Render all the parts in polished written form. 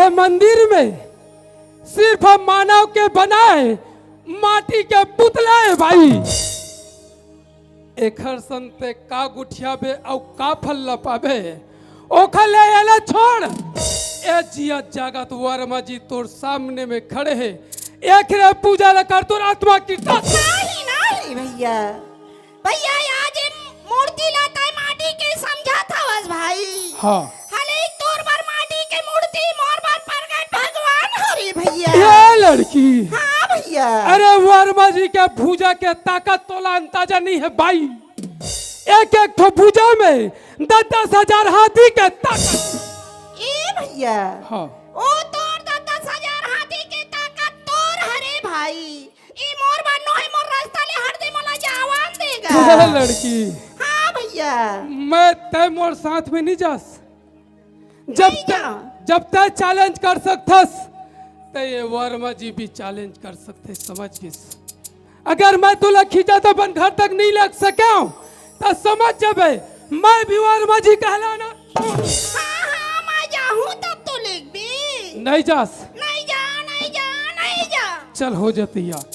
ये मंदिर में सिर्फ हम मानव के बनाए माटी के पुतला है भाई। एखर संते का गुठियाबे और का फल लपाबे ओखले एला छोड़। ए जिया जागत वर्मा जी तोर सामने में खड़े हैं, एक रे पूजा ल कर तोर आत्मा की। नहीं नहीं भैया, भैया आज मूर्ति लाता है माटी के समझा था बस भाई। हाँ हले तोर बार माटी के मूर्ति मोर बार प्रगट भगवान हरी भैया। ये लड़की। हाँ भैया। अरे वर्मा जी के भूजा के ताकत तोला अंदाजा नहीं है भाई। एक एक ठो भूजा में 10-10 हजार हाथी के ताकत। ए भैया। हाँ ओ तोर 10-10 हजार हाथी के ताकत तोर हरे भाई। ई मोर बार नो है मोर रास्ता ले हर दे मला जावान देगा। ये लड़की। हाँ भैया। मैं तय मोर साथ में नहीं जास। जब तय चैलेंज कर सकथस तो ये वर्मा जी भी चैलेंज कर सकते, समझ गिस। अगर मैं तुला खींचा तो अपन घर तक नहीं लग सके तो समझ जबे मैं भी वर्मा जी कहलाना। हाँ हाँ मैं जाऊँ तब तो लिख भी। नहीं जास। नहीं जा नहीं जा नहीं जा। चल हो जाती यार।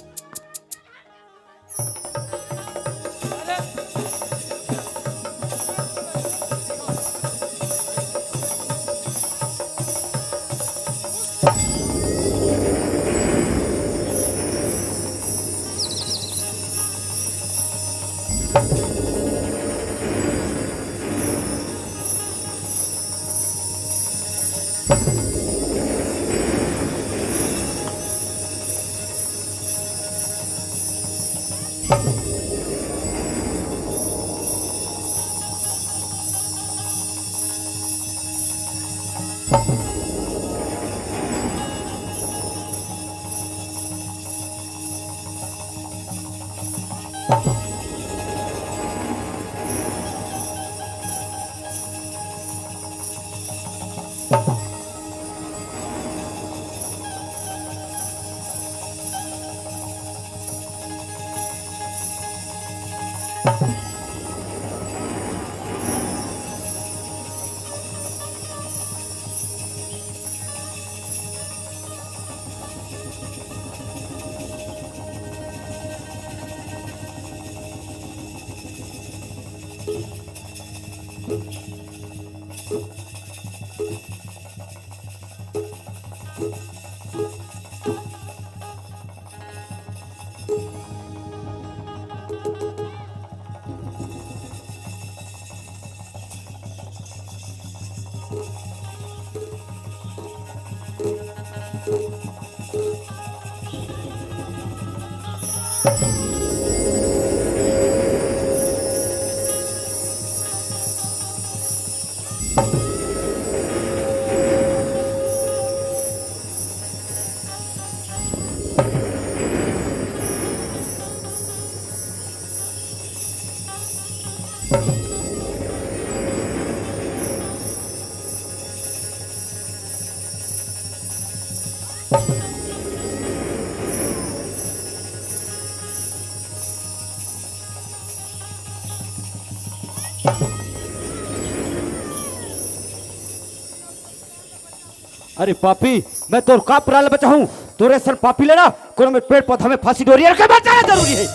अरे पापी, मैं तोर का प्राल बचा हूँ। तोरे सर पापी लेना कोनो में पेड़ पौधा में फांसी डोरी रखे बचाना जरूरी है।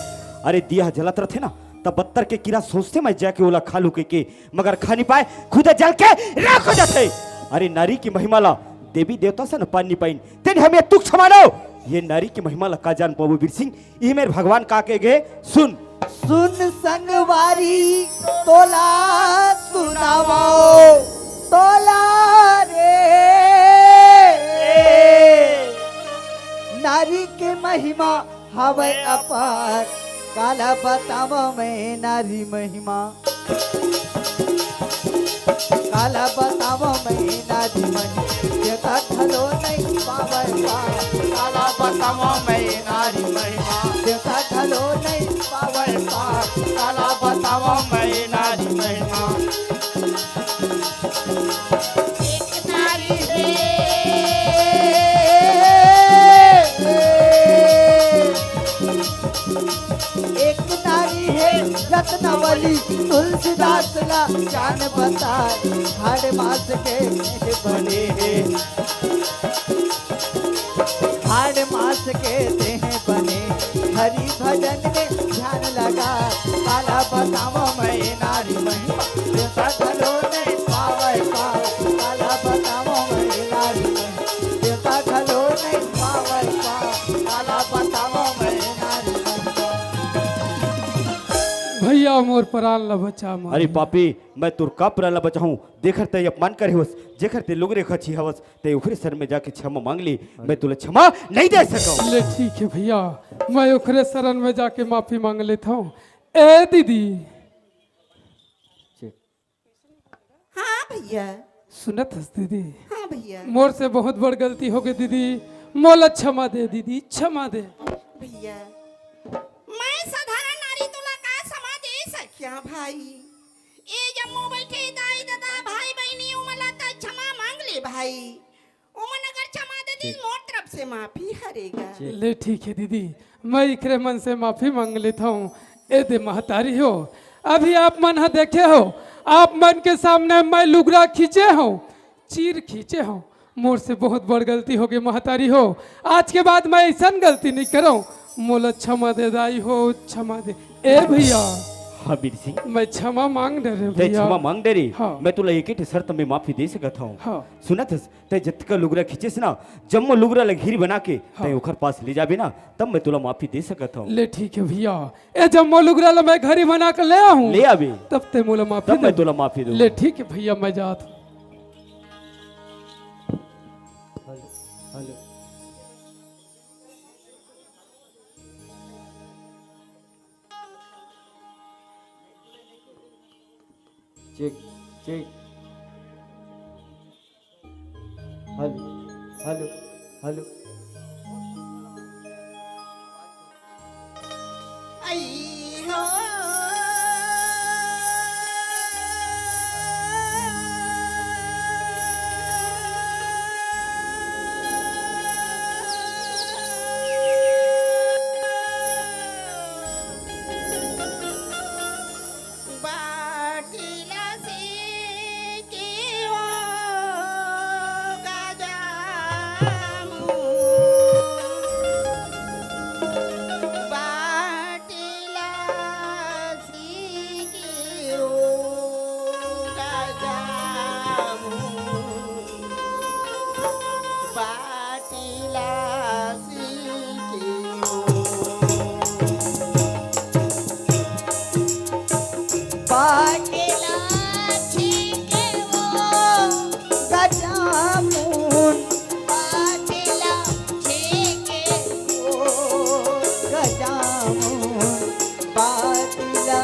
अरे दिया जलत रहे ना तब बत्तर के कीड़ा सोचते मैं जाके ओला खा लू के मगर खा नहीं पाए, खुद जल के राख हो जाते। अरे नारी की महिमा ला देवी देवता से न पानी पाइन तेन हमें तुक्ष मानो। ये नारी की महिमा ला का जान पाबो वीर सिंह, ये मेरे भगवान का के गे सुन। सुन संगवारी तोला सुनावाओ तोला रे। नारी के महिमा हवे अपार, काला बतावा मैं नारी महिमा। काला बतावा मैं नारी महिमा, देखा खलो नहीं पावे पार। काला बतावा मैं नारी महिमा, देखा खलो नहीं पावे पार। काला बतावा मैं नारी महिमा। रत्नावली तुलसीदास ला जान बताए, हर मास के बने हैं। मोर प्राण ला बचा मोर। अरे पापी मैं तोर का प्राला बचाऊं देखर ते अपमान करे होस जेखर ते लुगरे खची हवस ते उखरे सर में जाके क्षमा मांग ली मैं तुले क्षमा नहीं दे सकूं। ले ठीक है भैया, मैं ओखरे शरण में जाके माफी मांग लेता हूँ। ए दीदी हाँ भैया। सुनत हस दीदी, हाँ भैया। मोर से बहुत बड़ गलती हो गई दीदी, मोला क्षमा दे दीदी, क्षमा दे। भैया मैं साधारण नारी तुला का क्षमा दे सकिया भाई। ए जब मुंह बैठे दाई दादा भाई बहनी उमला त क्षमा मांग ले भाई। उमन अगर क्षमा दे दी मोर तरफ से माफी हरेगा। ले ठीक है दीदी, मैं इकरे मन से माफी मांग लेता हूँ। ए दे महतारी हो, अभी आप मन हा देखे हो, आप मन के सामने मैं लुगरा खींचे हो, चीर खींचे हो। मोर से बहुत बड़ गलती हो गई महतारी हो, आज के बाद मैं ऐसा गलती नहीं करूँ। मोला क्षमा दे दाई हो, क्षमा दे। ए भैया हाँ वीर सिंह मैं क्षमा मांग दे रे ते भैया। क्षमा मांग दे रे हाँ। मैं तुला एक ही शर्त में माफी दे सकता हूँ। हाँ। सुनत हस ते जतका लुगरा खींचेस ना जम्मो लुगरा ले घीर बना के ते ओखर पास ले जाबे ना तब मैं तुला माफी दे सकता हूँ। ले ठीक है भैया, ए जब मोलुगरा ला मैं घरी बना कर ले आऊँ ले आबे तब ते मोला माफी तब मैं दे। तुला माफी दूँ। ले ठीक है भैया, मैं जात हूँ। Check check hello hello hello आई हो बाटिला से केवा गाजामू बाटिला से केओ गाजामू बाटिला से केओ बाटेला छीके वो गजामुन बाटेला छीके वो गजामुन बाटेला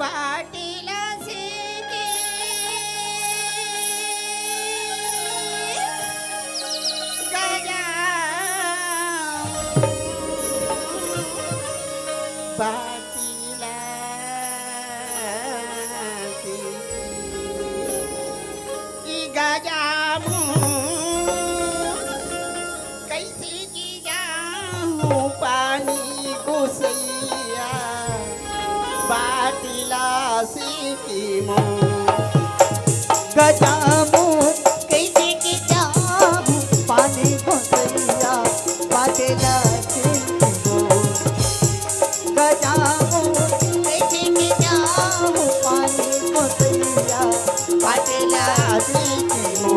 बाटिला से के बाटिला से की गजामू कैसे की जाऊं पानी घुसैया बाटिला से की गजामुन कैसे की जाऊं पानी घुसैया बाटेला छीके वो गजामुन कैसे की जाऊं पानी घुसैया बाटेला छीके वो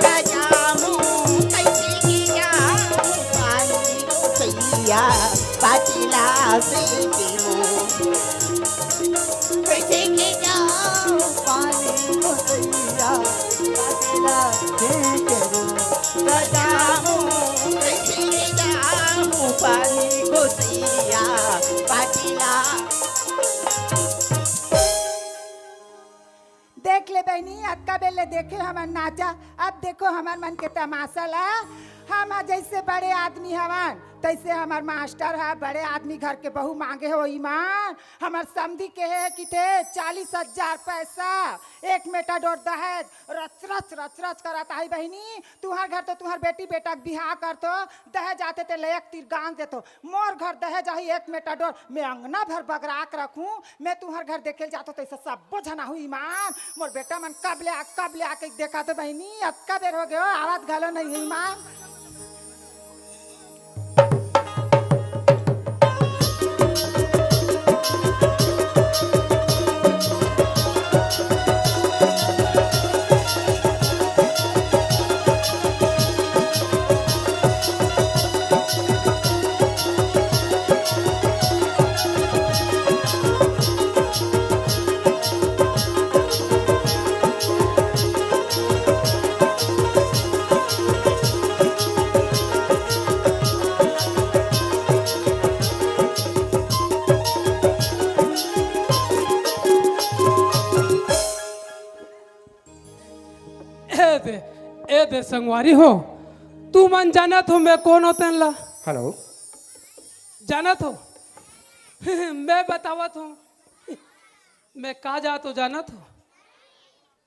गजामू कैसे की जाऊं पानी घुसैया बाटिला से की कैसे की जाऊं पानी घुसैया बाटेला छीके वो गजामू कैसे की जाऊं पानी घुसैया बाटिला देख ले बहनी, अक्का बेले देखे हमार नाचा, अब देखो हमार मन के तमाशा ला। हम जैसे बड़े आदमी हवन तैसे हमार मास्टर है, बड़े आदमी घर के बहू मांगे हो ईमान। हमार समधी के है कि थे 40,000 पैसा, एक मेटाडोर दहेज रच रच रच रच कराता है बहनी। तुहार घर तो तुहार बेटी बेटा के बिहार कर तो दहेज आते ते ले एक तीर गांग देतो। मोर घर दहेज आई एक मेटाडोर, मैं अंगना भर बगरा के रखूं। मैं तुहार घर देखे जातो तैसे सब जना हुई ईमान। मोर बेटा मन कब ले आके देखा तो बहनी, अब का बेर हो गयो आवाज घालो नहीं है ईमान। ए दे संगवारी हो, तू मन जानत हो मैं कौन होते ला? हेलो जानत हो? मैं बतावत हूँ, मैं का जात हो जानत हो?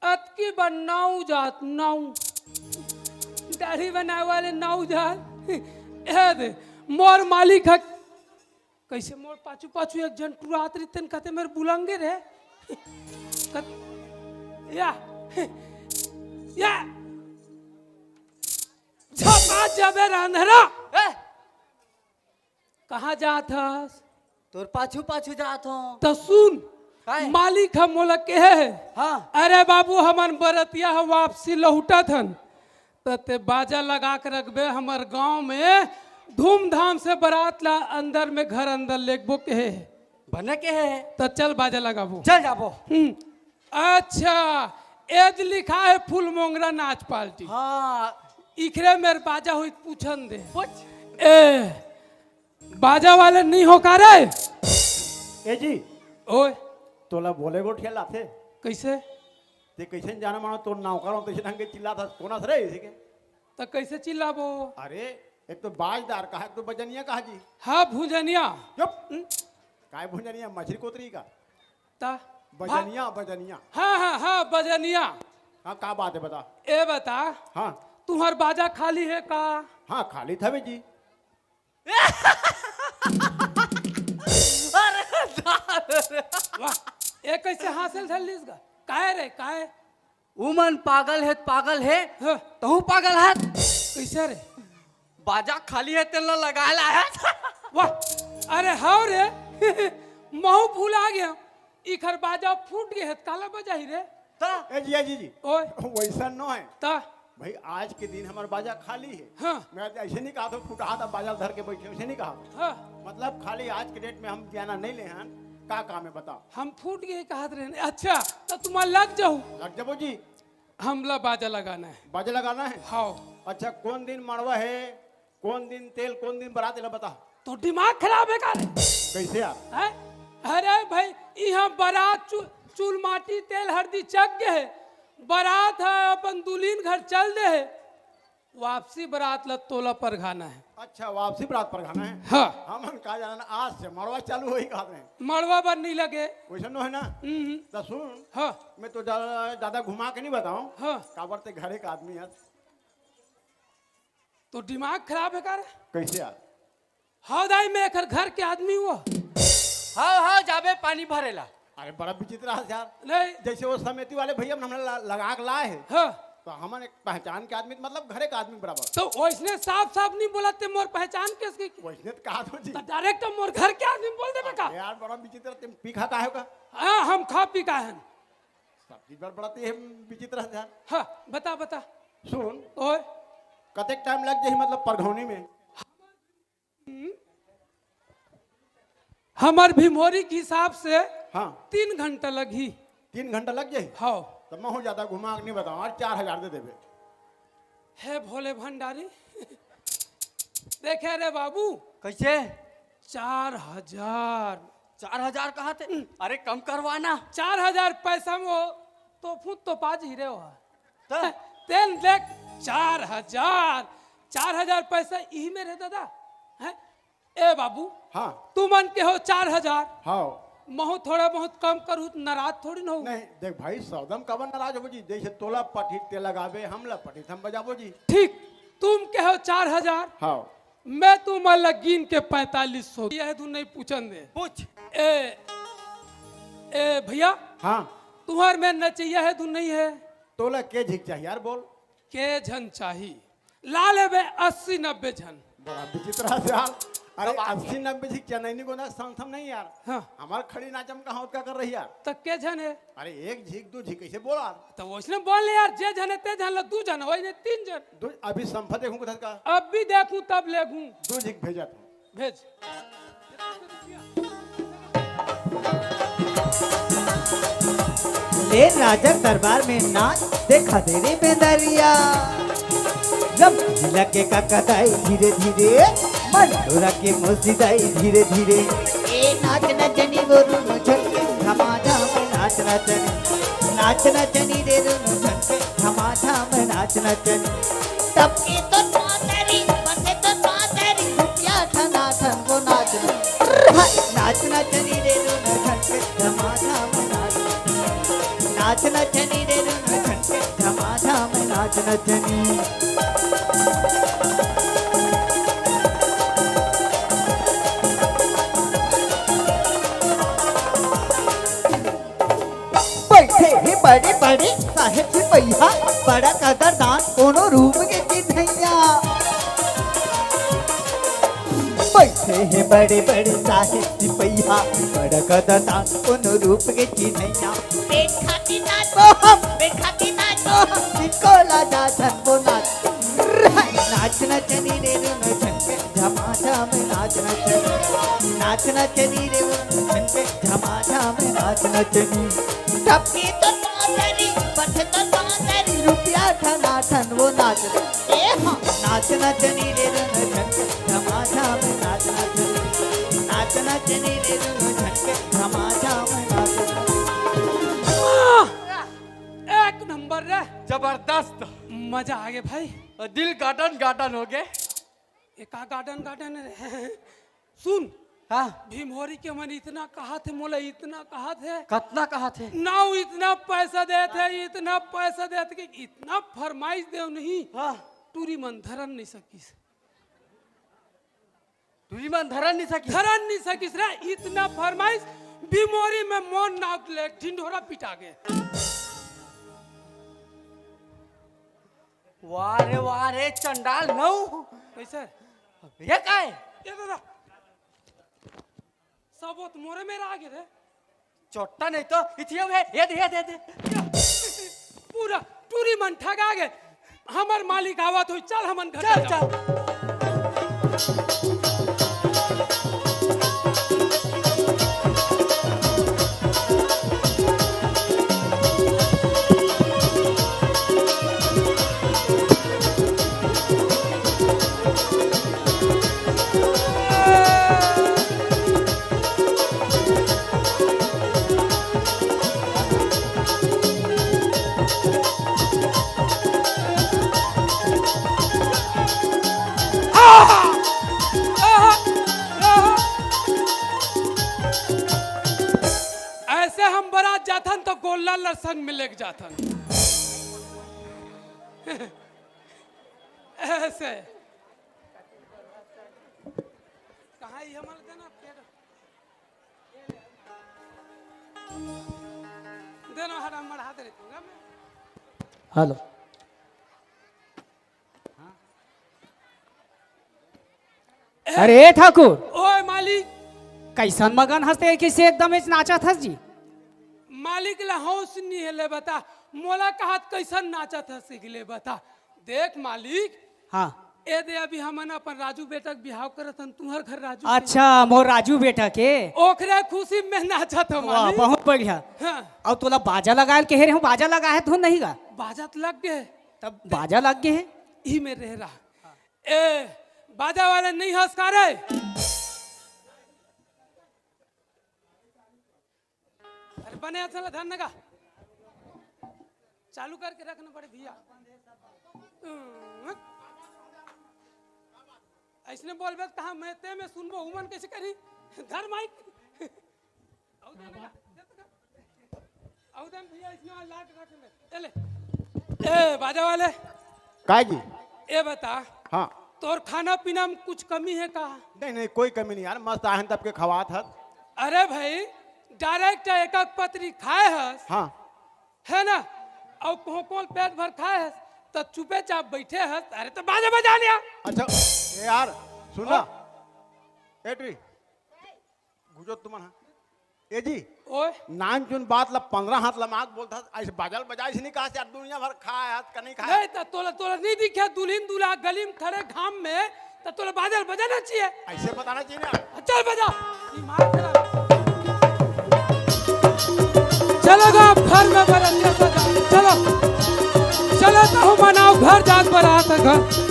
अतकी बनाऊ जात, नाऊ दाढ़ी बनाए वाले नाऊ जात। ए दे मोर मालिक है, कैसे मोर पाछू पाछू एक जन टुरात रितन कहते मेरे बुलंगे रे या छपा जबे अंधेरा। कहाँ जात हस? तोर पाछू पाछू जात हो। तो सुन, काय? मालिक हम मोला के है। हाँ। अरे बाबू हमन बरतिया हम वापसी लौटा थन, तो ते बाजा लगा के रखबे हमार गांव में धूमधाम से बारात ला अंदर में घर अंदर लेगबो के है। बने के है तो चल बाजा लगाबो। चल जाबो। अच्छा, एज लिखा है फुल मोंगरा नाच पार्टी। हाँ इखरे मेरे बाजा हुई पूछन दे। पूछ। ए बाजा वाले नहीं हो का रे? ए जी ओए तोला बोले गो ठेला थे कैसे? ते कैसे जाना मानो तो नौकरों तो ढंग के चिल्ला था कोना रे इसी के। तो कैसे चिल्लाबो? अरे एक तो बाजदार कहा, एक तो बजनिया कहा जी। हाँ भुजनिया। चुप। काय भुजनिया? मछली कोतरी का ता बजनिया, बजनिया। हाँ हाँ हाँ बजनिया। हाँ का बात है बता। ए बता, हाँ तुम्हार बाजा खाली है का? हाँ खाली था बे जी। वाह, ए कैसे हासिल धलिस गा? काहे रे काहे? उमन पागल है, पागल है। हाँ, तहु पागल है। कैसे रे? बाजा खाली है तेल लगाया है। वाह, अरे हाँ रे महू भूला गया, इखर बाजा फूट गए है, काला बजा ही रे। ता ए जी, जी जी ओए वैसा न है ता भाई, आज के दिन हमारा बाजा खाली है। हाँ मैं ऐसे नहीं कहा था फुटा था बाजा धर के बैठे, वैसे नहीं कहा। हाँ, मतलब खाली आज के डेट में हम जाना नहीं ले हैं। का काम है बता। हम फूट गए कहत रहे। अच्छा तो तुम्हारा लग जाओ, लग जाबो जी। हमला बाजा लगाना है। बाजा लगाना है। हाँ अच्छा कौन दिन मड़वा है, कौन दिन तेल, कौन दिन बारात है बता। तो दिमाग खराब है का रे? कैसे यार? हैं? अरे भाई यहाँ बारात चूल माटी तेल हल्दी चक गए है, बारात है अपन दुल्हीन घर चल दे है, वापसी बारात ला तोला पर घाना है। अच्छा वापसी बारात पर खाना है। हाँ हम कहा जाना आज से मड़वा चालू हो ही कहा रहे। मड़वा पर नहीं लगे। वैसा न है ना। तो सुन, हाँ मैं तो ज्यादा घुमा के नहीं बताऊं। हाँ, काबर ते घरे का आदमी है। तो दिमाग खराब है का रे? कैसे यार? हाँ दाई मैं एक घर के आदमी हुआ। हाँ हाँ जाबे पानी भरेला। अरे बड़ा विचित्र है यार। नहीं जैसे वो समिति वाले भैया हमने लगा के लाए है, हाँ, तो हमन एक पहचान के आदमी, मतलब घरे का आदमी बराबर। तो वैसने साफ साफ नहीं बोला ते मोर पहचान किसकी? वैसे तो कहा तो जी। तो डायरेक्ट मोर घर के आदमी बोल देबे का? यार बड़ा विचित्र, तुम पीखा का है का? हाँ हम खा पी का है। सब्जी पर बड़ा ते विचित्र है यार। हाँ बता बता। सुन, ओए कतेक टाइम लग जाए मतलब परघौनी में? हमार भीमोरी के हिसाब से हाँ 3 घंटा लगी। 3 घंटा लग जाए। हाँ तो मैं हो ज्यादा घुमा के नहीं बताऊँ। और 4000 दे देवे। है भोले भंडारी। देखे रे बाबू, कैसे? 4000। 4000 कहा थे? अरे कम करवाना। 4000 पैसा में वो तो फुट तो पाज ही रहे हो। ता? तेल देख 4000 पैसा यही में रहे दादा है। ए बाबू हाँ तू मन के हो 4000, हाँ महू थोड़ा बहुत कम करू, नाराज थोड़ी ना हो। नहीं देख भाई, सौदम कबर नाराज हो जी। जैसे तोला पठित ते लगावे, हमला पठित हम बजाबो जी। ठीक, तुम के हो 4000, हाँ मैं तुम गिन के 4500। यह तू नहीं पूछन दे। पूछ। ए भैया हाँ तुम्हार में नचैया है तू नहीं है? तोला के झिक चाहिए यार बोल। के झन चाहिए? ला लेबे 80-90 झन। बड़ा विचित्र है यार। अरे 80-90 झिक चनैनी को ना संथम नहीं यार। हाँ हमार खड़ी नाचम कहाँ क्या कर रही यार? तक के झन है? अरे एक झिक 2 झिक कैसे बोला? तो उसने बोल ले यार, जे झन है ते झन ला, 2 झन वही ने 3 झन। अभी संफा देखूं कथर का। अब भी देखूं तब लेगूं। 2 झिक भेजा था। भेज। ले राजा दरबार में नाच देखा दे रे बेदरिया। जब लगे का कदाई धीरे धीरे, मन डोरा के मुस्दिदाई धीरे धीरे। ए नाच नचनी वो रूनु झटके, धमा धम नाच नचनी, नाच नचनी रे रूनु झटके। झमाझम नाच नचनी टपकी तो नौतरी बसे तो नौतरी रुपया ठना ठन वो नाच नाच नचनी रे रुन झटके झमाझम नाच नचनी रे रुन झटके झमाझम नाच नचनी बैठे ही बड़े बड़े साहेब सिपहिया बड़ा कदरदान कोनो रूप के चिन्हैया बैठे हैं बड़े बड़े साहेब सिपहिया बड़ा कदरदान कोनो रूप के चिन्हैया पेट खाती नाचो हम जिनको लाजा धन वो नाच नाच नचनी रे रुन झटके झमाझम नाच नचनी रे रुन झटके झमाझम नाच नचनी टपकी तो नौतरी बसे तो नौतरी रुपया ठना ठन वो नाच नाच नचनी रे रुन झटके झमाझम नाच नचनी रे रुन झटके झमाझम नाच एक नंबर रे, जबरदस्त। मजा आ गया भाई। दिल गार्डन गार्डन हो गए। एका गार्डन गार्डन रे। सुन, हाँ, भीमहोरी के मन इतना कहा थे, मोला इतना कहा थे, कितना कहा थे? नाउ इतना पैसा देते, इतना पैसा देते कि इतना फरमाइश दे नहीं, हाँ, टूरी मन धरन नहीं सकीस, तुझी मन धरन नहीं सकी। धरन नहीं सकीस रे, इतना फरमाइश। भीमहोरी में मोन नाक ले ढिंढोरा पिटा गए। वाह रे चंडाल नौ। कैसे ये का है? ये दादा सब वो मोरे में आ गए रे। चोट्टा नहीं तो इथिया है, ये दे। पूरा टूरी मन ठगा गए। हमर मालिक आवत हो, चल हमन घर चल जाओ। ऐसे हम बारात जाथन तो गोल्ला लरसंग में लेके जाथन। ऐसे कहाँ ही हमारे देना देना हरा मढ़ा दे दूंगा मैं। हेलो, अरे ठाकुर, ओए मालिक, कैसन मगन हंसते कैसे एकदम इस नाचत हंस जी। मालिक ला हौस नहीं है ले बता, मोला कहत कैसन नाचत है सीख ले बता। देख मालिक, हाँ, ए दे अभी हमन अपन राजू बेटा के बिहाव करत हन, तुहर घर राजू के। अच्छा, मोर राजू बेटा के ओखरे खुशी में नाचत हो वाह, मालिक। बहुत बढ़िया। हाँ, और तोला बाजा लगाए के हेरे हूँ, बाजा लगा है तो नहीं गा, बाजत लग गए, तब बाजा लग गए है। ई में रह रहा। ए बाजा वाले नहीं हंस का रे। अरे बने अच्छा धन का चालू करके रखना पड़े भैया। ऐसने बोलबे कहा मैं ते में सुनबो हुमन कैसे करी धर माइक। औदम भैया इसने लाट रखने चले। ए बाजा वाले काय जी? ए बता, हाँ, तोर खाना पीना में कुछ कमी है का? नहीं कोई कमी नहीं यार, मस्त आहन तब के खवात है। अरे भाई डायरेक्ट एक एक पत्री खाए हस, हाँ, है ना, और कौन पेट भर खाए हस तो चुपे चाप बैठे हस। अरे तो बाजा बजा लिया। अच्छा ए यार सुना, एटरी गुजो तुमन ए जी ओए नान चुन बात ला 15 हाथ लमाक बोलता ऐसे बाजल बजाई से नहीं कहा यार, दुनिया भर खाए हाथ का नहीं खाए। नहीं तो तोला तोला नहीं दिखे दुल्हन दूल्हा गली में खड़े घाम में, तो तोला बाजा बजाना चाहिए। ऐसे बताना चाहिए ना। चल बजा। चलो गा घर में बरतिया सजा, चलो चलो तो मनाओ घर जात बरात घर।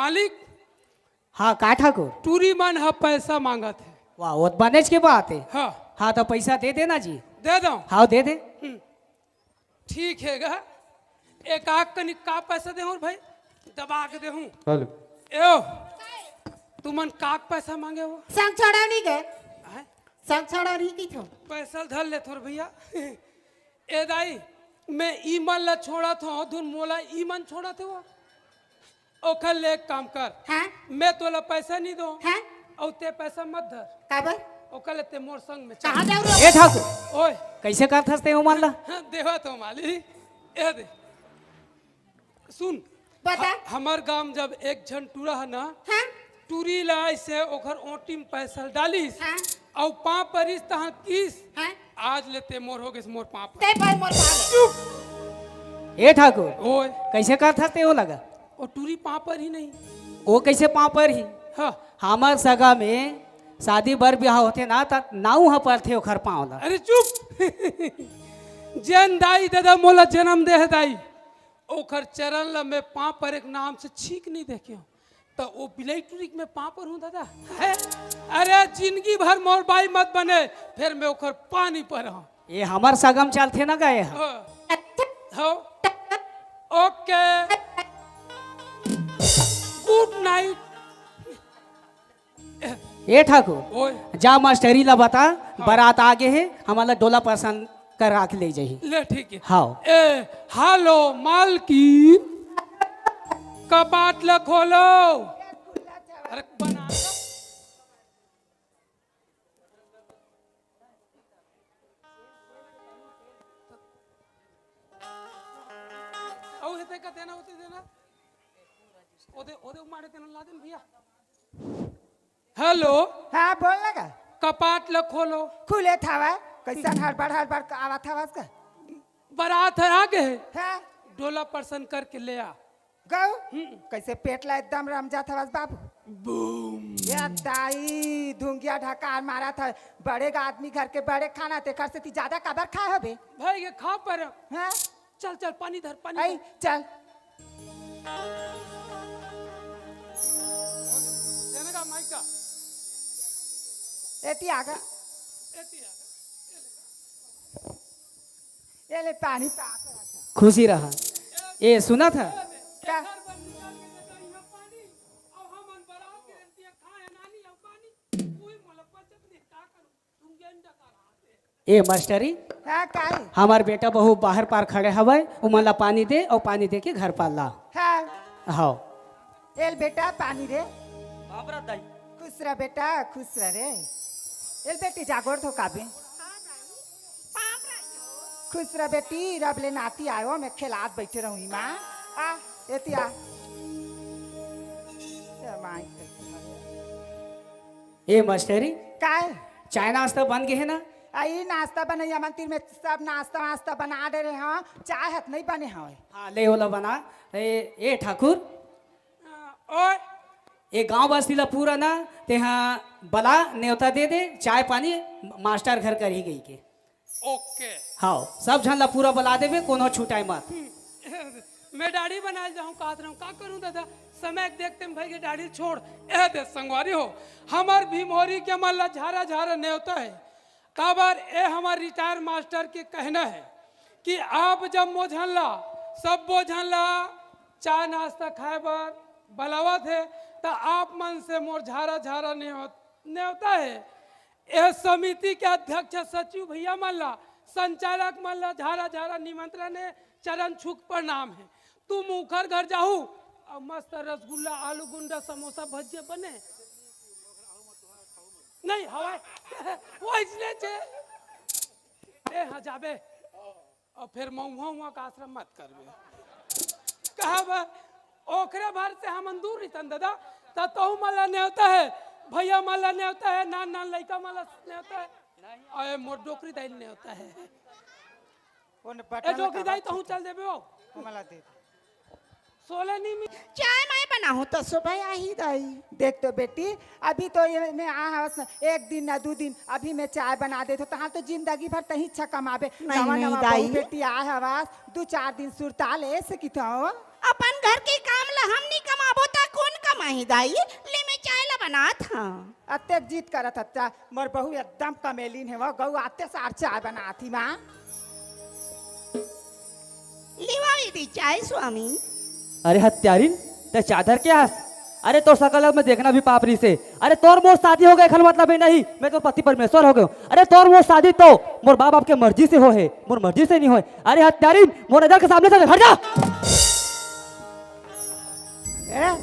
मालिक हाँ का ठाकुर टूरी मन हा पैसा मांगा थे। वाह वो तो बनेज के बात है। हाँ हाँ तो पैसा दे देना जी। दे दो। हाँ दे दे। ठीक है गा एक आग का का पैसा दे भाई दबा के दे ए तुमन काक पैसा मांगे हो संग छोड़ा नहीं गए हैं? संग छोड़ा नहीं की थो पैसा धर ले थोर भैया ए दाई मैं ई मन ला छोड़ा था धुन मोला ई मन छोड़ा थे वो ओखर ले एक काम कर हाँ मैं तोला पैसा नहीं दो हाँ और ते पैसा मत धर काबर ओखर ले ते मोर संग में कहाँ चल। जाऊ रे ए ठाकुर ओए कैसे कर थसते हो मान ला। देवा तो माली ए दे सुन बता हमार गांव जब एक झन टूरा है ना हाँ टूरी लाई से ओखर ओटी में पैसा डालिस हाँ और पाँव परिस तहाँ किस हाँ आज लेते मोर हो गए मोर पाँव पर ते पर मोर पाले चुप ए ठाकुर ओए कैसे कर थसते हो लगा। और टूरी पाँव पर ही नहीं वो कैसे पाँव पर ही हाँ हमार सगा में शादी बर ब्याह होते ना त नाऊ हा पर थे ओखर पाँव ला। अरे चुप जन दाई दादा मोला जन्म दे है दाई ओखर चरण ला मैं पाँव पर एक नाम से छीक नहीं देखे हूँ तो वो बिलाई टूरी में पाँव पर हूँ दादा है। अरे जिंदगी भर मोर बाई मत बने फिर मैं ओखर पानी पर हूँ ये हमार सगम चलते ना गए हैं। हो ओके गुड नाइट। ए ठाकुर ओए जा मास्टरी ला बता बारात आगे है हमारा डोला पसंद कर राख ले जाही। ले ठीक है हाँ ए हेलो मालकी कबाट ला खोलो अरे बना दो। औ हेते का देना होते देना ओदे ओदे मारे देना ला देन भैया। हेलो हाँ बोल लगा कपाट ला खोलो खुले थावा कैसा हड़बड़ आवा था का बारात है आगे है हाँ डोला पर्सन करके ले आ गौ कैसे पेट ला एकदम रमजा था बाबू बूम या दाई धुंगिया ढकार मारा था बड़े आदमी घर के बड़े खाना ते घर से ती ज्यादा काबर खा हबे भाई ये खा पर हाँ चल चल पानी धर पानी आई धर। चल देने का माइक का एती आगा एती आ। ये ले पानी पा खुशी रहा। ए सुना था क्या घर बन निकाल के देता यहाँ पानी और हम अन बारात के रहती है खाए नानी और पानी कोई मोलब्बत जब नहीं का करूं तुम गेंदा का रहा ए मास्टरी हाँ काई हमार बेटा बहू बाहर पार खड़े हवे उमला पानी दे और पानी दे के घर पार ला। हाँ हाँ एल बेटा पानी रे बाबरा दाई खुश रह बेटा खुश रह रे एल बेटी जागोर थो काबे खुश रह बेटी रब ले नाती आयो मैं खिलात बैठे रहूँ माँ आ एती आ ए माई ए मास्टरी काय चाय नाश्ता बन गए है ना। आई नाश्ता बनैया मंदिर में सब नाश्ता वास्ता बना दे रहे हैं चाय हत नहीं बने हैं हाँ ले ओला बना। ए ठाकुर ओए ये गांव बस्ती ला पूरा ना ते हाँ बला न्योता दे दे चाय पानी मास्टर घर कर ही गई के। ओके हाँ सब झन ला पूरा बला देवे कोनो छूटाई मत। मैं दाढ़ी बनाए जाऊँ काट रहा हूँ का करूँ दादा समय देखते भाई के दाढ़ी छोड़ ए दे संगवारी हो हमार भीमोरी के मल्ला झारा झारा नहीं होता है काबर ए हमार रिटायर मास्टर के कहना है कि आप जब मोझनला सब बोझनला चाय नाश्ता खाए बर बलावा थे तो आप मन से मोर झारा झारा नहीं होता है यह समिति के अध्यक्ष सचिव भैया मल्ला संचालक मल्ला झारा झारा निमंत्रण है चरण छुक प्रणाम है तुम मुखर घर जाऊ और मस्त रसगुल्ला आलू गुंडा समोसा भजिया बने नहीं हवाई वो इसलिए छे ए हाँ जाबे और फिर मऊहा उहा का आश्रम मत करबे कहा बा ओकरे भर से हम दूर रितन दादा ता तो मल्ला ने होता है भैया मल्ला ने होता है नान नान लड़का मल्ला ने होता है अरे मोर डोकरी दाई ने होता है ए डोकरी दाई तो हूँ चल देबे हो मला दे सोले नहीं में चाय मैं बनाऊं तो सुबह आ ही दाई देख तो बेटी अभी तो ये मैं एक दिन ना 2 दिन अभी मैं चाय बना दे तो तहाँ तो जिंदगी भर तही अच्छा कमाबे नहीं, दाई। बेटी आ हवास 2-4 दिन सुरताल ऐसे की तो अपन घर के काम ला हम नहीं कमाबो ता कौन कमाई पाही दाई ले मैं चाय ला बना था अत्तेक जीत करत हत्ता मोर बहू एकदम कमेलिन है वो गौ आते सार चाय बनाती माँ लिवाई दी चाय स्वामी अरे हत्यारिन ते चादर क्या है? अरे तो सकल में देखना भी पापरी से। अरे तोर मोर शादी हो गए खल मतलब है नहीं, मैं तो पति परमेश्वर हो गयो। अरे तोर मोर शादी तो मोर बाप के मर्जी से हो है, मोर मर्जी से नहीं हो। अरे हत्यारिन मोर नजर के सामने से हट जा। ए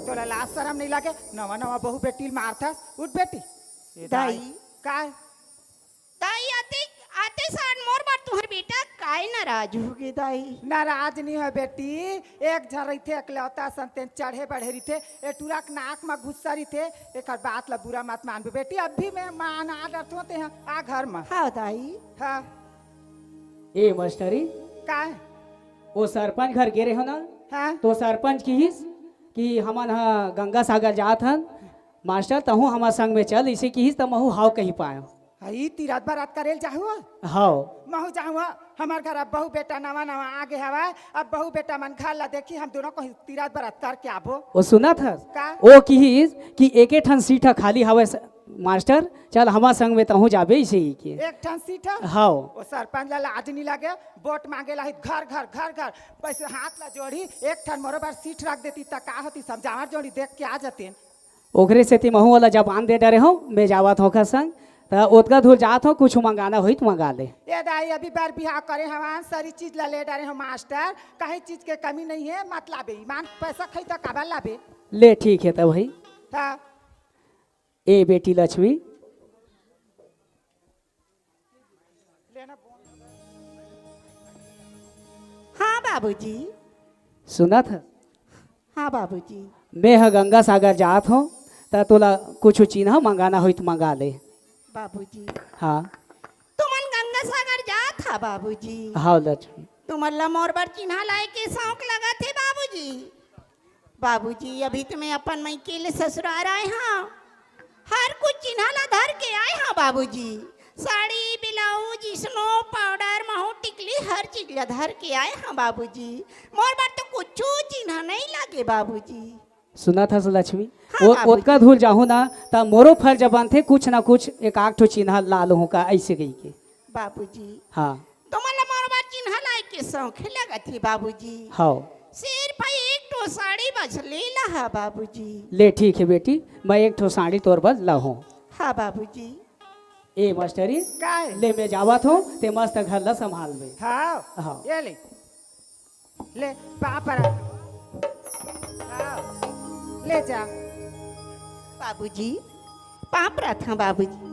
तोला लाज शरम नहीं लागे नवा नवा बहू बेटी मारता उठ बेटी दाई काय दाई आते आते साथ मोर बात तुम्हार बेटा काय नाराज हो गए दाई नाराज नहीं है बेटी एक झरई थे अकलौता संतेन चढ़े बढ़े रही थे ए टूरक नाक में घुस्सा रही थे एक बात ला बुरा मत मान बेटी अब भी मैं मान आ डरते होते हैं आ घर में हाँ दाई हाँ ए मास्टरी काय वो सरपंच घर गे रहे हो ना हाँ तो सरपंच की हिस कि हमन हा गंगा सागर जात हन मास्टर तहु हमार संग में चल इसे की हिस त महु हाव कहीं पायो हई तीरथ बारात करेल जाहुआ हाव महू जाहुआ हमार घर अब बहू बेटा नवा नवा आगे हवा अब बहू बेटा मन घर ला देखी हम दोनों को तीरथ बारात करके आबो वो सुना था का ओ की हिस कि एके ठन सीट हा खाली हवे मास्टर चल हमार संग में तहु जाबे इसे ही के एक ठन सीट है हाव वो सरपंच ला लाज नहीं लगे वोट मांगे ला घर घर घर घर पैसे हाथ ला जोड़ी एक ठन मोरो बार सीट रख देती त का होती समझावर जोड़ी देख के आ जतेन ओकरे से ती महु वाला जब आन दे डरे हो मैं जावत हो का संग त ओतका दूर जात हो कुछ मंगाना होई तो मंगा ले ये दाई अभी बार बिहार करे हमान सारी चीज ला ले डारे हो मास्टर कहीं चीज के कमी नहीं है मत लाबे ईमान पैसा खई त काबा लाबे ले ठीक है तब भाई हाँ ए बेटी लक्ष्मी हाँ बाबूजी सुना था हाँ बाबूजी मैं ह गंगा सागर जात हो त तोला कुछ चिन्ह मंगाना होई तो मंगा ले बाबूजी हाँ तुमन गंगा सागर जा था बाबूजी हाँ लक्ष्मी तुम्हारा मोर बार चिन्हा लाए के शौक लगा थे बाबूजी बाबूजी अभी तो मैं अपन मई के लिए ससुराल आए हाँ हर कुछ चिन्हा ला धर के आए हाँ बाबूजी sari blouse snow powder Mhow टिकली हर चीज ला धर के आए हाँ बाबूजी मोर बार तो कुछ चिन्हा नहीं लगे बाबूजी सुना था लक्ष्मी हाँ, वो बाबूजी। ओतका धूल जाहू ना त मोरो फर्ज बनथे कुछ ना कुछ एक आठ ठो चिन्ह ला लो का ऐसे गई के बाबूजी हाँ तुम्हारा मोर बार चिन्हा लाए के शौक लगा थे बाबूजी हाँ सिर्फ एक ठो साड़ी बस ले ला बाबूजी ले ठीक है बेटी मैं एक ठो साड़ी तोर बस लाहूँ हाँ बाबूजी ए मास्टरी काय ले मैं जावत हो ते मस्त घर ला संभाल में हाँ हाँ ये ले पापा हाँ ले जा बाबूजी पाप रहा बाबूजी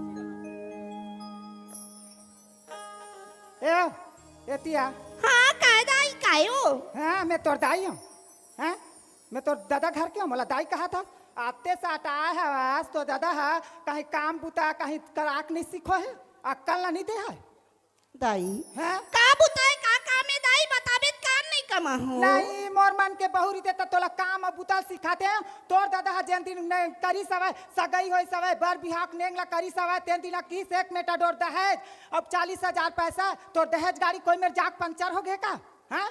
ए एतिया हाँ कायदाई कायो हाँ मैं तोर दाई हूँ हाँ मैं तोर दादा घर के हूँ मोला दाई कहा था आते साथ आया है आज तो दादा है कहीं काम बुता कहीं कराक नहीं सीखो है अक्कल ना नहीं दे है दाई हाँ का बुताए का काम है दाई बताबे काम नहीं कमा हूँ नहीं मोर मन के बहुरी देता तोला काम अब बुता सिखाते हैं तोर दादा है जेन दिन ने करी सवे सगाई होई सवे बर बिहाक नेंगला करी सवे तेन दिन किस एक मेटा डोर दहेज अब 40,000 पैसा तोर दहेज गाड़ी कोई मेरे जाक पंचर हो गए का हाँ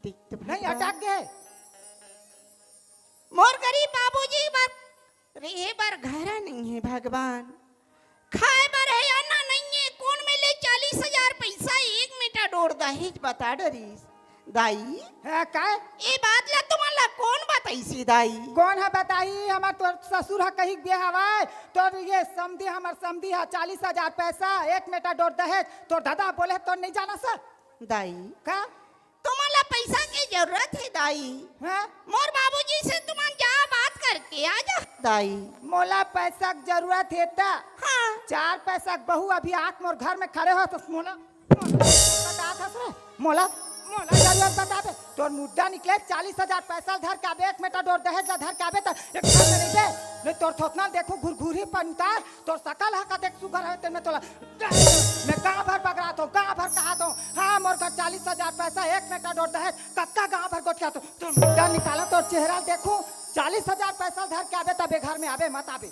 नहीं अटक गए मोर गरीब बाबूजी बर रहे बर घरा नहीं है भगवान खाए बर है अन्ना नहीं है कौन में ले 40,000 पैसा एक मीटर डोर दहेज बता डरीस दाई है काय ये बात ला तुम्हारा कौन बताई सी दाई कौन है बताई हमार तोर ससुर है कहीं गए हवाए तोर ये समधी हमार समधी है 40,000 पैसा एक मेटा डोर दहेज तोर दादा बोले तो नहीं जाना सर दाई का तुम्हारा पैसा की जरूरत है दाई हाँ मोर बाबूजी से तुम जा बात करके आ जा दाई मोला पैसा की जरूरत है ता हाँ 4 पैसा के बहू अभी आँख मोर घर में खड़े हो तो मोला बता था सर मोला मोला जरूरत बता दे तोर मुद्दा निकले 40,000 पैसा धर के आबे एक मेटा डोर दहेज ला धर के आबे तो एक घर में नहीं दे नहीं तोर थोतना देखो घुरघुरी पर उतार तोर सकल है का देख सुगर है तेरे में तोला मैं गांव भर बगरा तो गांव भर कहा तो हाँ मोर घर 40,000 पैसा एक मेटा डोर दहेज कक्का गांव भर गोटिया तो तोर मुद्दा निकाला तोर चेहरा देखो 40,000 पैसा धर के आबे तबे घर में आबे मत आबे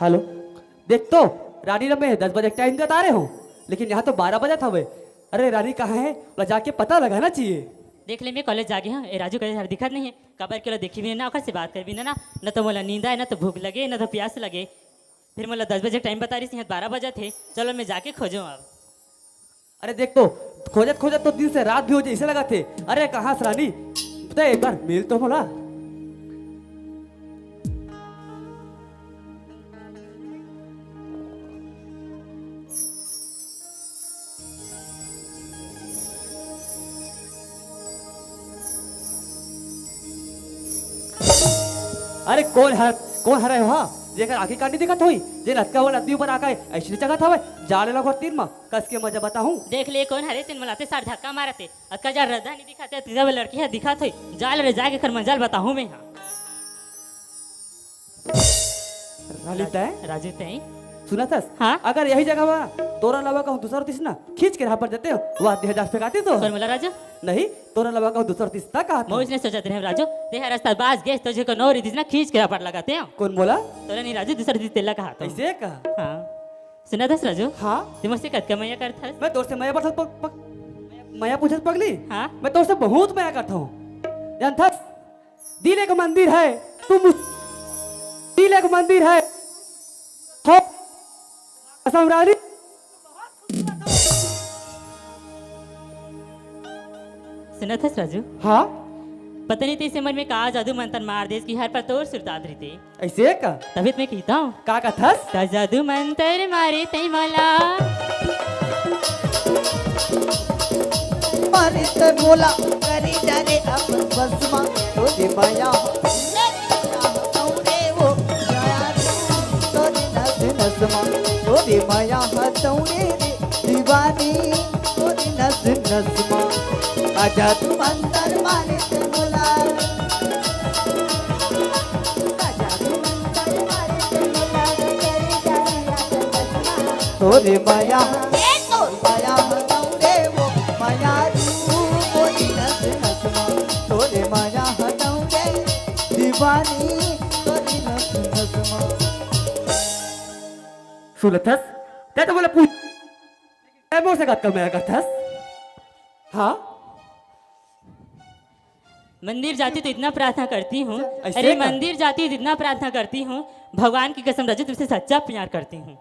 हेलो, देख तो रानी ने मैं 10 बजे टाइम बता रहे हो, लेकिन यहाँ तो 12 बजे था वे। अरे रानी कहाँ है, बोला जाके पता लगाना चाहिए। देख ले मैं कॉलेज जाके हाँ ए राजू कहे दिक्कत नहीं है कबर के देखी भी ना ओखर से बात कर भी ना न तो मोला नींद आए ना तो भूख लगे ना तो प्यास लगे। फिर मोला 10 बजे टाइम बता रही थी 12 बजे थे, चलो मैं जाके खोजूँ अब। अरे देख तो खोजत खोजत तो दिन से रात भी हो जाए, इसे लगा थे। अरे कहाँ से रानी, बता एक बार मिल तो बोला। अरे कौन हरे हो हाँ जेकर आखिर काटी दिखत होई जे लटका वाला नदी ऊपर आके ऐसी जगह था जाले लगो तीन में कस के मजा बताऊं। देख ले कौन हरे तीन मलाते सार धक्का मारते अक्का जा रदा नहीं दिखाते तीजा वो लड़की है दिखात होई जाल रे जाके कर मंजाल बताऊं मैं हां। राजू तय सुना था हाँ? अगर यही जगह हुआ तोरा लवा कहूँ दूसरा तीस ना खींच के यहाँ पर देते हो वो आधे हजार पे काटे तो कौन बोला राजू नहीं तोरा लवा कहूँ दूसरा तीस तक कहा मैं इसने सोचा थे राजू तेरा रास्ता बाज गए तुझे को नौ रिदिस ना खींच के पर लगाते हैं कौन बोला तोरा नहीं राजू दूसरा रिदिस तेला कहा तो ऐसे कहा हां सुना था राजू हाँ तुम मुझसे कद कमाया करता मैं तोर से मया पर मया पूछत पगली हाँ मैं तोर से बहुत मया करता हूँ जानता दिल एक मंदिर है तुम दिल एक मंदिर है सम्रारी सुना था राजू हाँ पता नहीं तेरे समझ में कहा जादू मंत्र मार देश की हर पर तोर सुरताद रहते ऐसे का तभी मैं कहता हूँ का कथस ता जादू मंत्र मारे तई मला मारे ते बोला करी जाने अपन बसमा तो दे माया तौड़े वो यार तो नस नसमा तो दे माया तौड़े दीवानी तो नस नसमा आजा तू अंदर मारे ते बोला आजा तू अंदर मारे ते बोला करी जाने अपन बसमा तो दे माया माया तौड़े वो माया तोरे माया हटाऊंगे दीवानी तोरी नस नसमा सुलथस क्या तो बोला पूछ मैं बोल सका कम करथस हाँ मंदिर जाती तो इतना प्रार्थना करती हूँ ऐसे अरे का? मंदिर जाती तो इतना प्रार्थना करती हूँ भगवान की कसम राजू तुमसे सच्चा प्यार करती हूँ।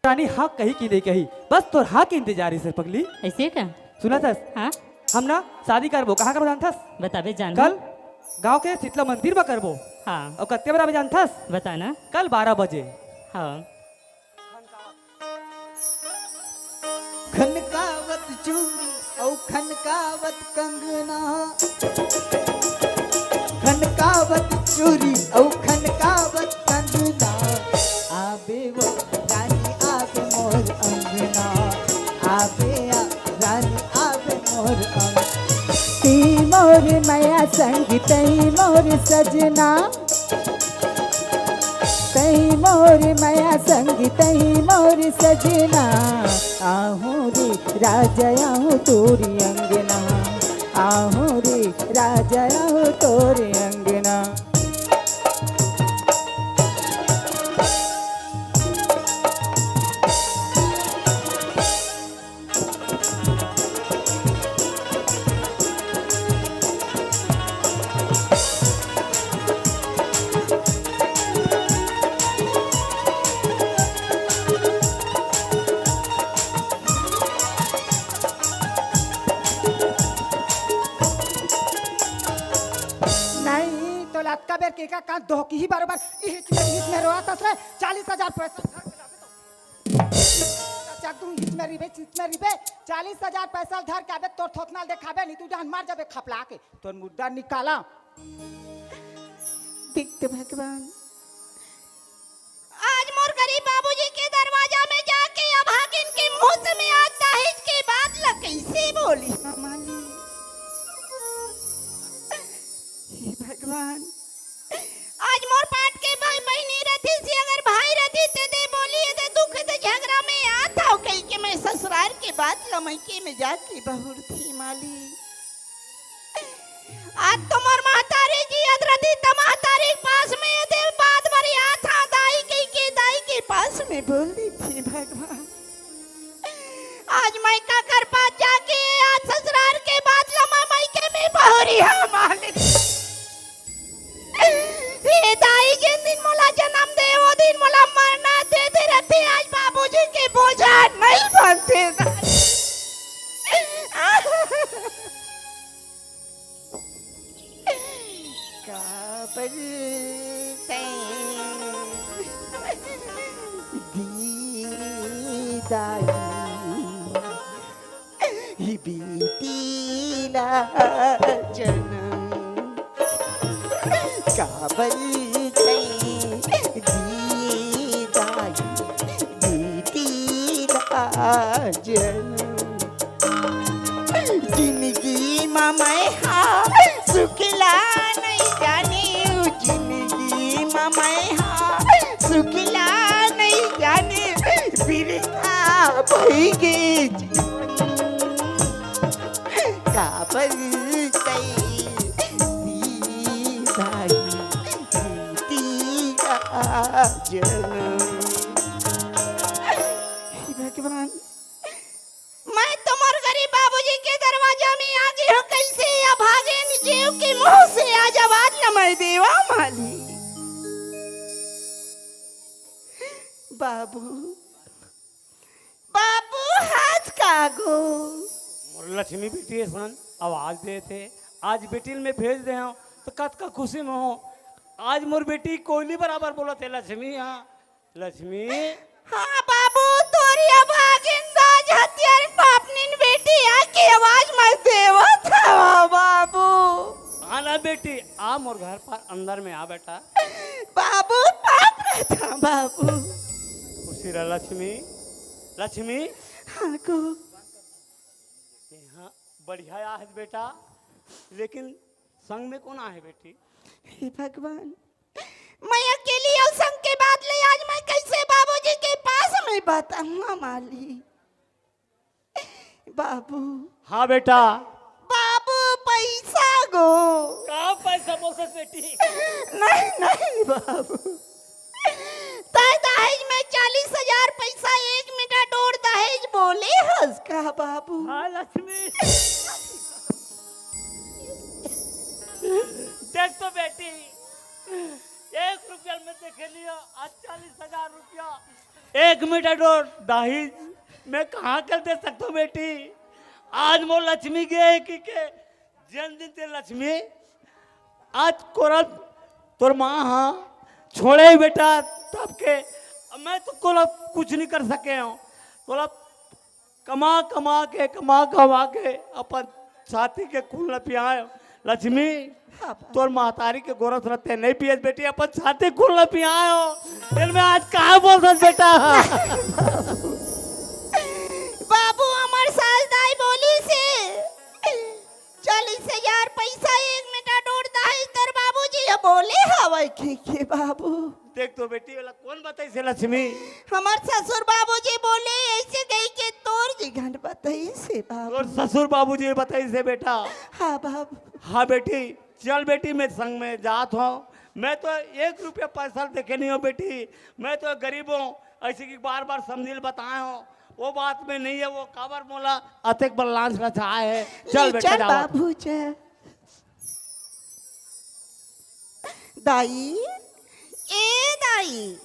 रानी हाँ कही कि नहीं कही बस तो हाँ की इंतजार है पगली ऐसे का सुना था हाँ हम ना शादी करबो कहाँ करबो जानथस बताबे जान कल गांव के शीतला मंदिर में करबो हाँ और कत्ते बजे जानथस बताना कल 12 बजे हाँ खनकावत चूड़ी औ खनकावत कंगना खनकावत चूड़ी औ खनकावत कंगना आबे वो रानी आबे मोर अंगना आबे रानी आबे मोर अंगना ती मोर माया संग तई मोर सजना तई मोर माया संग तई मोर सजना आहू रे राजा आहू तोरी अंगना आहू रे राजा आहू तोरी अंगना। नहीं तो लटका बेर के का कान धोकी ही बरोबर हिच में रोता रे 40,000 पैसा चक तुम हिच में रिबे 40,000 पैसा धर के आबे तोर थोथना देखाबे नहीं तू जहन मार जाबे खपला के तोर मुद्दा निकाला बिकते भगवान। आज मोर गरीब बाबूजी के दरवाजा में जाके अभागिन के मुंह से में आज दहेज के बाद ल कैसे बोली हमारी हे भगवान। आज मोर पाट के भाई बहनी रहती थी अगर भाई रहती ते दे बोली ते दुख ते झगड़ा में आता हो कहीं के मैं ससुराल के बात लमैके में जाके बहुर थी माली। आज तुम्हार महतारी जी अदरदी तमातारी पास में देव बात बरिया था दाई के पास में बोल दी थी भगवान। आज मैं का कर पास जाके आज ससुराल के बाद लमा मायके में बहुरी है मालिक। ये दाई जिन दिन मोला जन्म दे वो दिन मोला मरना दे दे रहते आज बाबूजी के बोझा नहीं बनते। बीतीला जन्म काबल बीतीला जन्म जिंदगी में मैं हाँ सुखला नहीं जानी। जिंदगी में मैं हाँ सुखला नहीं जानी। बिरहा भईगे काबल भगवान मैं तुम्हारे गरीब बाबूजी के दरवाजा में आ गई हूँ कैसे या भागे जीव के मुंह से आज आवाज न मैं देवा माली। बाबू बाबू हाथ कागो और लक्ष्मी बेटी है सन आवाज दे थे आज बेटी में भेज दे हो तो कत का खुशी में हो। आज मोर बेटी कोयली बराबर बोला थे लक्ष्मी। हाँ लक्ष्मी हाँ बाबू तोरी भागिन राज हत्यार पापनिन बेटी आके आवाज मैं देवा था बाबू। आना बेटी आ मोर घर पर अंदर में आ बेटा। बाबू पाप रहता बाबू। खुशी रहा लक्ष्मी। लक्ष्मी हाँ को हाँ बढ़िया है बेटा लेकिन संग में कौन है बेटी? हे भगवान मैं अकेली और संग के बाद ले आज मैं कैसे बाबूजी के पास में बताऊंगा माली। बाबू हाँ बेटा बाबू पैसा गो कहाँ पैसा बोल बेटी? नहीं नहीं बाबू ताई दहेज में 40,000 पैसा 1 मीटर डोर दहेज बोले हंस का बाबू। हाँ लक्ष्मी देख तो बेटी 1 रुपया में देखे लियो आज 40,000 रुपया 1 मीटर डोर दहेज मैं कहाँ कर दे सकता हूँ बेटी? आज मो लक्ष्मी गए कि के जन्मदिन ते लक्ष्मी आज कोरत तोर माँ हाँ छोड़े बेटा तब के मैं तो कोला कुछ नहीं कर सके हूँ। तोला कमा कमा के अपन छाती के खून न पियाए लक्ष्मी। तोर महतारी के गोरस रहते नहीं पिए बेटी अपन छाती खून न पियाए हो दिल में आज कहाँ बोल रहा बेटा? बाबू हमार सास दाई बोली से 40,000 पैसा 1 मीटर डोर दहेज तर बाबूजी ये बोले हवाई के बाबू। देख तो बेटी वाला कौन बताई से लक्ष्मी? हमार ससुर बाबूजी बोले ऐसे गई के तोर जी घंट बताई से बाबू। और ससुर बाबूजी बताई से बेटा? हाँ बाबू। हाँ बेटी चल बेटी मैं संग में जात हूँ। मैं तो 1 रुपया पैसा देखे नहीं हो बेटी। मैं तो गरीब हूँ ऐसे की बार बार समझिल बताए हो वो बात में नहीं है। वो काबर मोला अतिक बल्लांस रचा है। चल बेटा जाओ। बाबू चल दाई ए दाई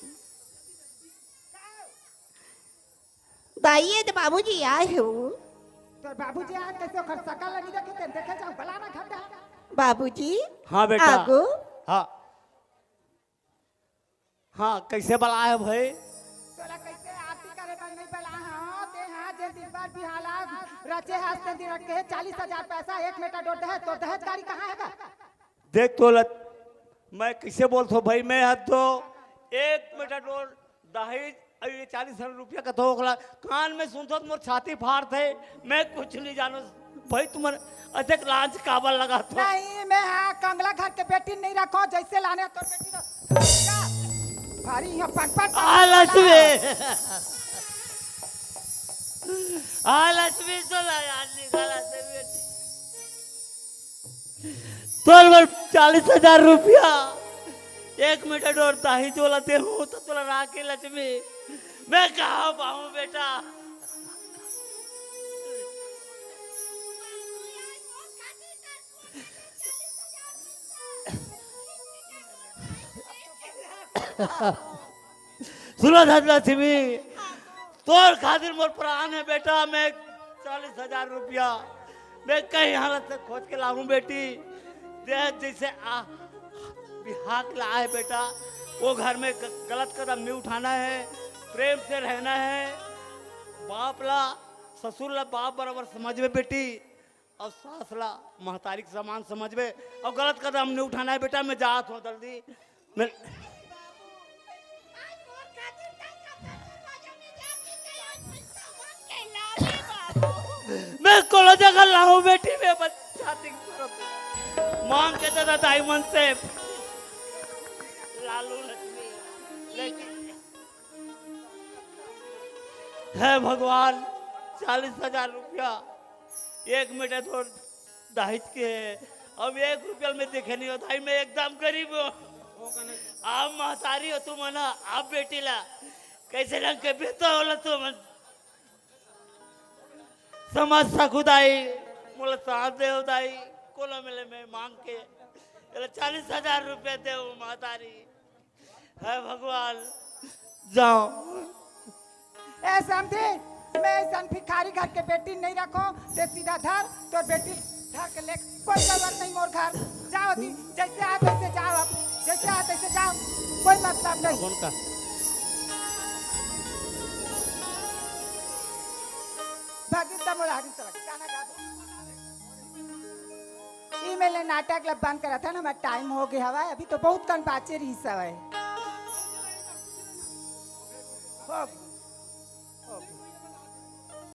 दाई ये तो बाबूजी आए हो। तो बाबूजी आ कैसे कर सकल नहीं देखे देखे जाओ बलाना घंटा बाबूजी हाँ बेटा आगो हाँ हाँ कैसे बला है भाई? तोला कैसे आरती करे पर नहीं बला हां ते हां जे दिन बार भी हालात रचे हंसते दिन रखे 40,000 पैसा 1 मीटर डोर दहेज तो दहेज गाड़ी कहाँ है? देख तो मैं कैसे बोलता हूँ भाई? मैं हद तो 1 मीटर डोर दहेज ये 40,000 रुपया का तो कान में सुनता तो मोर छाती फाड़ थे। मैं कुछ नहीं जानू भाई तुम्हारे अधिक लाज काबल लगा तो नहीं मैं हाँ कंगला घर के बेटी नहीं रखो जैसे लाने तो बेटी तो भारी यहाँ पट हाँ लक्ष्मी चला यार निकाला से बेटी तोल 40,000 रुपया 1 मीटर और दाही जोला दे हूँ तो तोला राके लक्ष्मी मैं कहाँ पाऊँ बेटा सुनो लक्ष्मी तोर खातिर मोर प्राण है बेटा मैं 40,000 रुपया मैं कहीं हालत से खोज के लाऊं बेटी दे जैसे बिहार के लाए बेटा वो घर में गलत कदम नहीं उठाना है प्रेम से रहना है बाप ला ससुर ला बाप बराबर समझ में बेटी और सास ला महतारी के समान समझ में और गलत कदम नहीं उठाना है बेटा मैं जात हूँ जल्दी मैं मैं कोलो जगह लाऊं बेटी मैं बच्चा मांग के दादा डायमंड से लालू लक्ष्मी लेकिन है भगवान 40,000 रुपया 1 मीटर तो दाहित के है अब 1 रुपया में देखे नहीं होता है मैं एकदम गरीब हूँ आप महतारी हो तुम ना आप बेटी ला कैसे रंग के बेहतर होला तुम समझ सकुदाई मोला साथ दे दाई कोला मिले में मांग के 40,000 रुपए दे महतारी है भगवान जाओ ए समझे मैं ऐसा भिखारी घर के बेटी नहीं रखो ते सीधा धर तो बेटी धर के ले कोई जरूरत नहीं मोर घर जाओ दी जैसे आ तैसे जाओ अब जैसे आ तैसे जाओ कोई मतलब नहीं कौन का भागीता मोर आगे चला गाना गा दो ई मैंने नाटक लब बंद करा था ना हमारा टाइम हो गया हवा अभी तो बहुत कन बाचे रही सब है हो